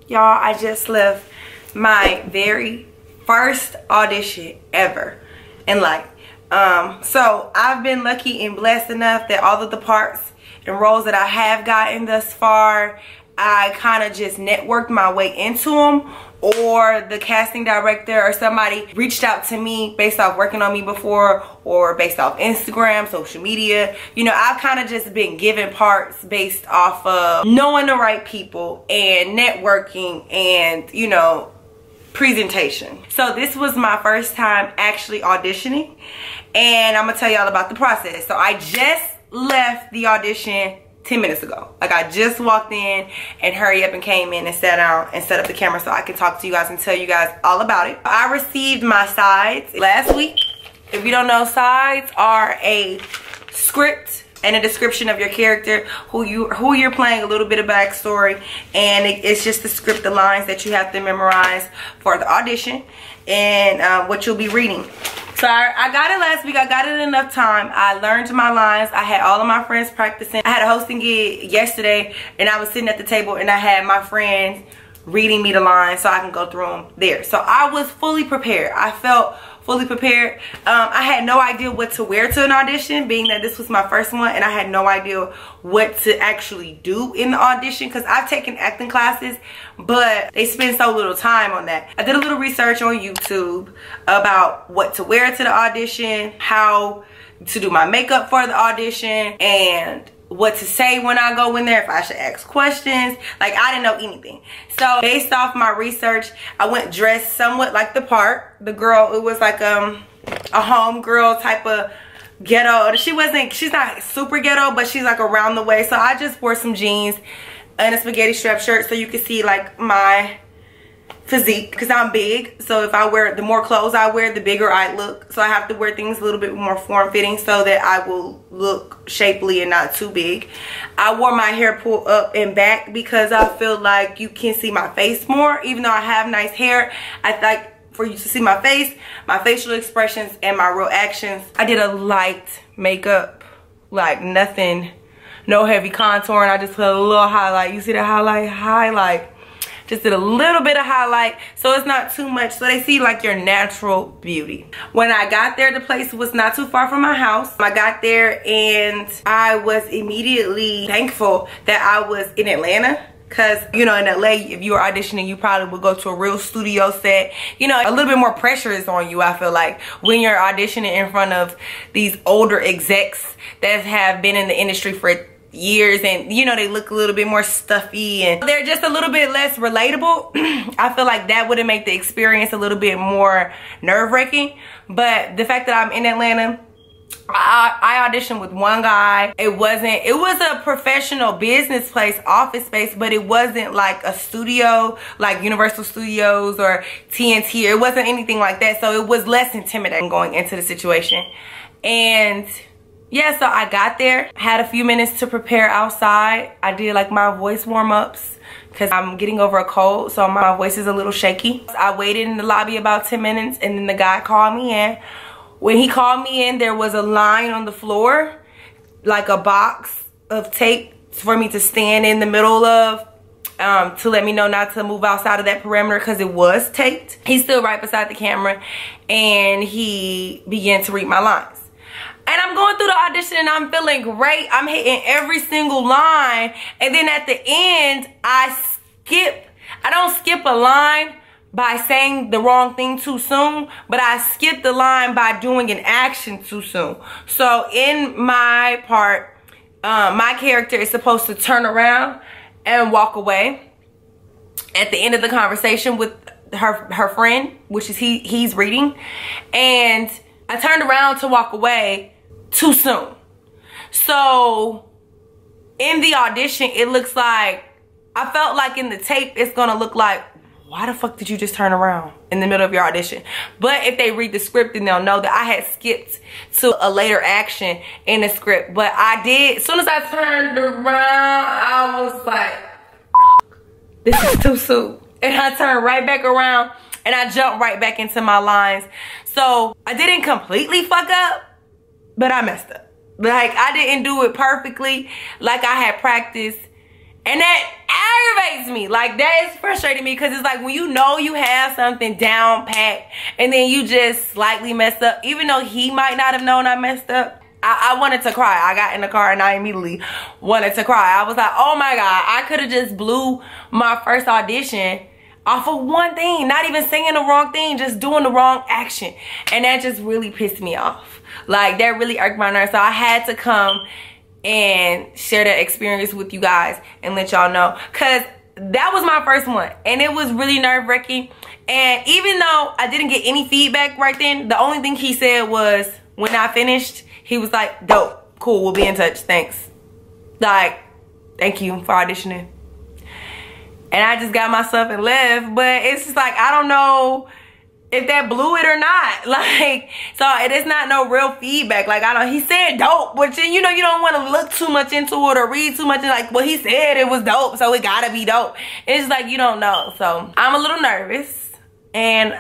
Y'all, I just left my very first audition ever in life. So I've been lucky and blessed enough that all of the parts and roles that I have gotten thus far, I kind of just networked my way into them, or the casting director or somebody reached out to me based off working on me before, or based off Instagram, social media. You know, I've kind of just been given parts based off of knowing the right people and networking and, you know, presentation. So this was my first time actually auditioning, and I'm gonna tell y'all about the process. So I just left the audition 10 minutes ago. Like, I just walked in and hurry up and came in and sat down and set up the camera so I can talk to you guys and tell you guys all about it. I received my sides last week. If you don't know, sides are a script and a description of your character, who you're playing, a little bit of backstory, and it's just the script, the lines that you have to memorize for the audition, and what you'll be reading. So I got it last week. I got it in enough time. I learned my lines. I had all of my friends practicing. I had a hosting gig yesterday, and I was sitting at the table, and I had my friends reading me the lines so I can go through them there. So I was fully prepared. I felt fully prepared. I had no idea what to wear to an audition, being that this was my first one, and I had no idea what to actually do in the audition, because I've taken acting classes, but they spend so little time on that. I did a little research on YouTube about what to wear to the audition, how to do my makeup for the audition, and what to say when I go in there, if I should ask questions. Like, I didn't know anything. So based off my research, I went dressed somewhat like the part. The girl, it was like a home girl type of ghetto. She's not super ghetto, but she's like around the way. So I just wore some jeans and a spaghetti strap shirt so you can see like my physique, because I'm big. So if I wear, the more clothes I wear, the bigger I look. So I have to wear things a little bit more form-fitting so that I will look shapely and not too big. I wore my hair pulled up and back because I feel like you can see my face more. Even though I have nice hair, I like for you to see my face, my facial expressions, and my real actions. I did a light makeup, like nothing, no heavy contouring. I just put a little highlight. You see the highlight? Just did a little bit of highlight, so it's not too much, so they see like your natural beauty. When I got there, the place was not too far from my house. I got there and I was immediately thankful that I was in Atlanta, because, you know, in LA, if you were auditioning, you probably would go to a real studio set. You know, a little bit more pressure is on you, I feel like, when you're auditioning in front of these older execs that have been in the industry for years, and you know, they look a little bit more stuffy and they're just a little bit less relatable. I feel like that would have made the experience a little bit more nerve-wracking. But the fact that I'm in Atlanta, I auditioned with one guy. It was a professional business place, office space, but it wasn't like a studio like Universal Studios or TNT. It wasn't anything like that, so it was less intimidating going into the situation. And yeah, so I got there, had a few minutes to prepare outside. I did like my voice warm-ups because I'm getting over a cold, so my voice is a little shaky. I waited in the lobby about 10 minutes, and then the guy called me in. When he called me in, there was a line on the floor, like a box of tape for me to stand in the middle of, to let me know not to move outside of that perimeter because it was taped. He stood right beside the camera, and he began to read my lines. And I'm going through the audition and I'm feeling great. I'm hitting every single line. And then at the end, I don't skip a line by saying the wrong thing too soon, but I skip the line by doing an action too soon. So in my part, my character is supposed to turn around and walk away at the end of the conversation with her friend, which is he's reading. And I turned around to walk away too soon. So in the audition, it looks like, I felt like in the tape it's gonna look like, why the fuck did you just turn around in the middle of your audition? But if they read the script, then they'll know that I had skipped to a later action in the script. But I did, as soon as I turned around, I was like, this is too soon. And I turned right back around and I jumped right back into my lines. So I didn't completely fuck up, but I messed up. Like, I didn't do it perfectly like I had practiced. And that aggravates me. Like, that is frustrating me, because it's like when you know you have something down pat and then you just slightly messed up, even though he might not have known I messed up. I wanted to cry. I got in the car and I immediately wanted to cry. I was like, oh my God, I could have just blew my first audition off of one thing, not even saying the wrong thing, just doing the wrong action. And that just really pissed me off. Like, that really irked my nerves. So I had to come and share that experience with you guys and let y'all know, because that was my first one and it was really nerve-wracking. And even though I didn't get any feedback right then, the only thing he said was, when I finished, he was like, dope, cool, we'll be in touch, thanks. Like, thank you for auditioning. And I just got myself and left. But it's just like, I don't know if that blew it or not. Like, so it is not no real feedback. Like, he said dope, but you know, you don't want to look too much into it or read too much. Like, well, he said it was dope, so it gotta be dope. It's like, you don't know. So I'm a little nervous. And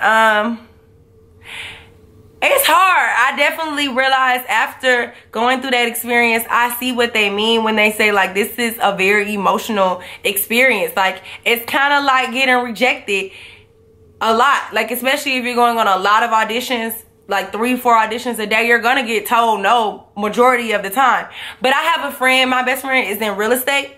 it's hard. I definitely realized after going through that experience, I see what they mean when they say, like, this is a very emotional experience. Like, it's kind of like getting rejected a lot. Like, especially if you're going on a lot of auditions, like 3-4 auditions a day, you're gonna get told no majority of the time. But I have a friend, my best friend is in real estate,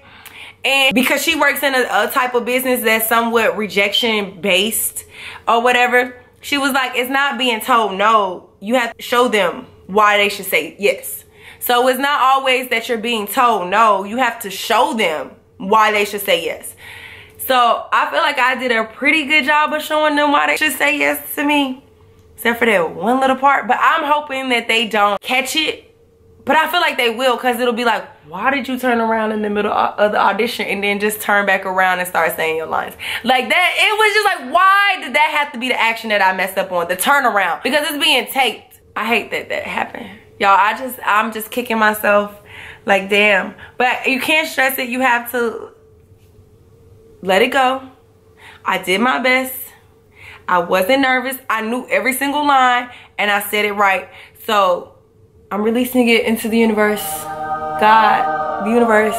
and because she works in a type of business that's somewhat rejection based or whatever, she was like, it's not being told no, you have to show them why they should say yes. So it's not always that you're being told no, you have to show them why they should say yes. So I feel like I did a pretty good job of showing them why they should say yes to me, except for that one little part. But I'm hoping that they don't catch it. But I feel like they will, because it'll be like, why did you turn around in the middle of the audition and then just turn back around and start saying your lines? Like that, it was just like, why did that have to be the action that I messed up on? The turnaround, because it's being taped. I hate that that happened. Y'all, I'm just kicking myself like, damn. But you can't stress it. You have to let it go. I did my best. I wasn't nervous. I knew every single line and I said it right. So I'm releasing it into the universe. God, the universe,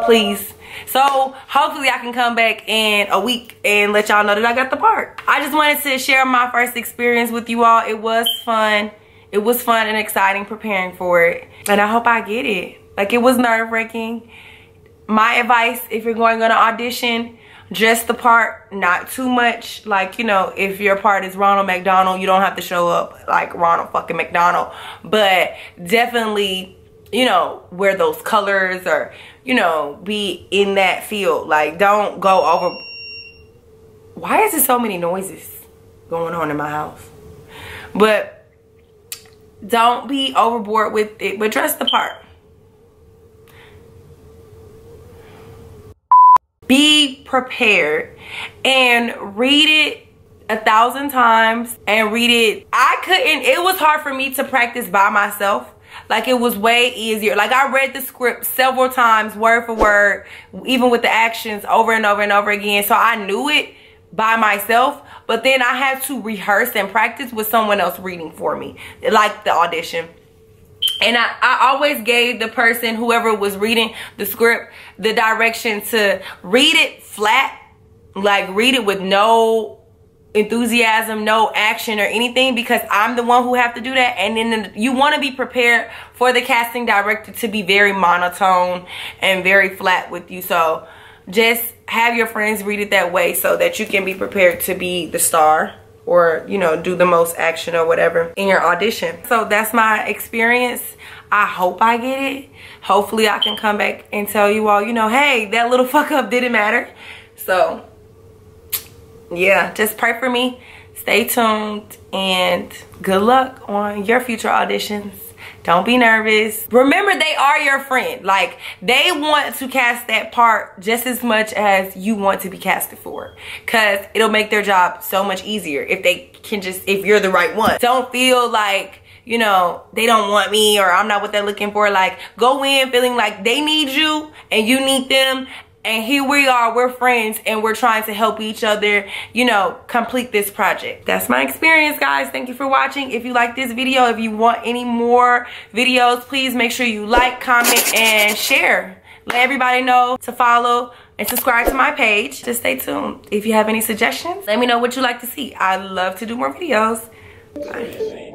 please. So hopefully I can come back in a week and let y'all know that I got the part. I just wanted to share my first experience with you all. It was fun. It was fun and exciting preparing for it. And I hope I get it. Like, it was nerve-wracking. My advice, if you're going on an audition, dress the part, not too much. Like, you know, if your part is Ronald McDonald, you don't have to show up like Ronald fucking McDonald. But definitely, you know, wear those colors or, you know, be in that field. Like, don't go over. Why is there so many noises going on in my house? But don't be overboard with it, but dress the part. Be prepared and read it 1,000 times and read it. It was hard for me to practice by myself. Like, it was way easier. Like, I read the script several times, word for word, even with the actions over and over and over again. So I knew it by myself, but then I had to rehearse and practice with someone else reading for me, like the audition. And I always gave the person, whoever was reading the script, the direction to read it flat. Like, read it with no enthusiasm, no action or anything, because I'm the one who have to do that. And then you want to be prepared for the casting director to be very monotone and very flat with you. So just have your friends read it that way so that you can be prepared to be the star, or, you know, do the most action or whatever in your audition. So that's my experience. I hope I get it. Hopefully I can come back and tell you all, you know, hey, that little fuck up didn't matter. So yeah, just pray for me. Stay tuned and good luck on your future auditions. Don't be nervous. Remember, they are your friend. Like, they want to cast that part just as much as you want to be casted for it, because it'll make their job so much easier if they can just, if you're the right one. Don't feel like, you know, they don't want me or I'm not what they're looking for. Like, go in feeling like they need you and you need them. And here we are, we're friends and we're trying to help each other, you know, complete this project. That's my experience, guys. Thank you for watching. If you like this video, if you want any more videos, please make sure you like, comment, and share. Let everybody know to follow and subscribe to my page. Just stay tuned. If you have any suggestions, let me know what you like to see. I love to do more videos. Bye.